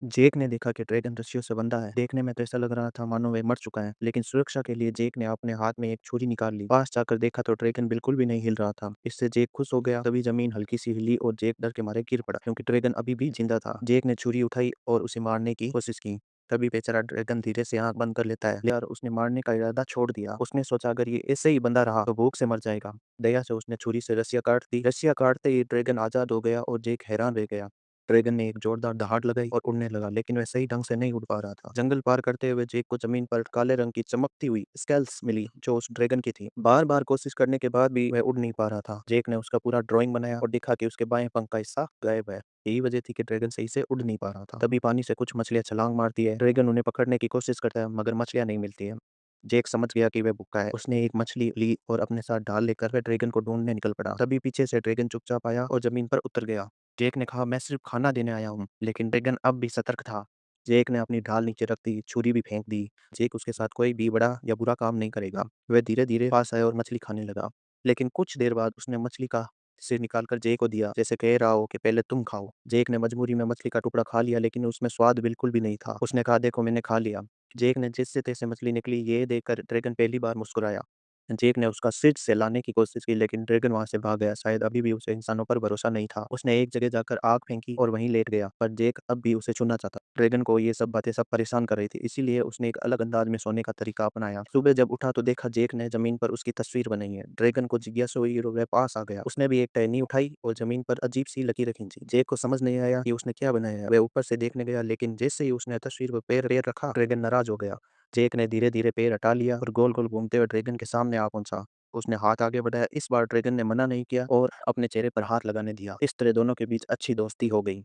जेक ने देखा कि ड्रैगन रस्सियों से बंधा है। देखने में तो ऐसा लग रहा था मानो वह मर चुका है, लेकिन सुरक्षा के लिए जेक ने अपने हाथ में एक छुरी निकाल ली। पास जाकर देखा तो ड्रैगन बिल्कुल भी नहीं हिल रहा था। इससे जेक खुश हो गया। तभी जमीन हल्की सी हिली और जेक डर के मारे गिर पड़ा, क्योंकि ड्रैगन अभी भी जिंदा था। जेक ने छुरी उठाई और उसे मारने की कोशिश की। तभी बेचारा ड्रैगन धीरे से आंख बंद कर लेता है यार उसने मारने का इरादा छोड़ दिया। उसने सोचा अगर ये ऐसे ही बंधा रहा तो भूख से मर जाएगा। दया से उसने छुरी से रस्सियां काट दी। रस्सियां काटते ही ड्रैगन आजाद हो गया और जेक हैरान रह गया। ड्रैगन ने एक जोरदार दहाड़ लगाई और उड़ने लगा, लेकिन वह सही ढंग से नहीं उड़ पा रहा था। जंगल पार करते हुए जेक को जमीन पर काले रंग की चमकती हुई स्केल्स मिली, जो उस ड्रैगन की थी। बार बार कोशिश करने के बाद भी वह उड़ नहीं पा रहा था। जेक ने उसका पूरा ड्राइंग बनाया और दिखा कि उसके बाएं पंख का हिस्सा गायब है। यही वजह थी कि ड्रैगन सही से उड़ नहीं पा रहा था। तभी पानी से कुछ मछलियां छलांग मारती है। ड्रैगन उन्हें पकड़ने की कोशिश करता है, मगर मछलियां नहीं मिलती है। जेक समझ गया कि वह भूखा है। उसने एक मछली ली और अपने साथ ढाल लेकर वह ड्रैगन को ढूंढने निकल पड़ा। तभी पीछे से ड्रैगन चुपचाप आया और जमीन पर उतर गया। जेक ने कहा, मैं सिर्फ खाना देने आया हूँ, लेकिन ड्रैगन अब भी सतर्क था। जेक ने अपनी ढाल नीचे रख दी, छुरी भी फेंक दी। जेक उसके साथ कोई भी बड़ा या बुरा काम नहीं करेगा। वह धीरे धीरे पास आया और मछली खाने लगा। लेकिन कुछ देर बाद उसने मछली का सिर निकालकर जेक को दिया, जैसे कह रहा हो कि पहले तुम खाओ। जेक ने मजबूरी में मछली का टुकड़ा खा लिया, लेकिन उसमें स्वाद बिल्कुल भी नहीं था। उसने कहा, देखो मैंने खा लिया। जेक ने जैसे तैसे मछली निकली ये देखकर ड्रैगन पहली बार मुस्कुराया। जेक ने उसका सिर से लाने की कोशिश की, लेकिन ड्रैगन वहां से भाग गया। शायद अभी भी उसे इंसानों पर भरोसा नहीं था। उसने एक जगह जाकर आग फेंकी और वहीं लेट गया, पर जेक अब भी उसे छूना चाहता। ड्रैगन को ये सब बातें सब परेशान कर रही थी, इसीलिए उसने एक अलग अंदाज में सोने का तरीका अपनाया। सुबह जब उठा तो देखा जेक ने जमीन पर उसकी तस्वीर बनाई है। ड्रैगन को जिज्ञासा हुई और वह पास आ गया। उसने भी एक टहनी उठाई और जमीन पर अजीब सी लकीरें खींची। जेक को समझ नहीं आया कि उसने क्या बनाया है। वह ऊपर से देखने गया, लेकिन जैसे ही उसने तस्वीर पर पैर पैर रखा, ड्रैगन नाराज हो गया। जेक ने धीरे धीरे पैर हटा लिया और गोल गोल घूमते हुए ड्रैगन के सामने आ पहुंचा। उसने हाथ आगे बढ़ाया। इस बार ड्रैगन ने मना नहीं किया और अपने चेहरे पर हाथ लगाने दिया। इस तरह दोनों के बीच अच्छी दोस्ती हो गई।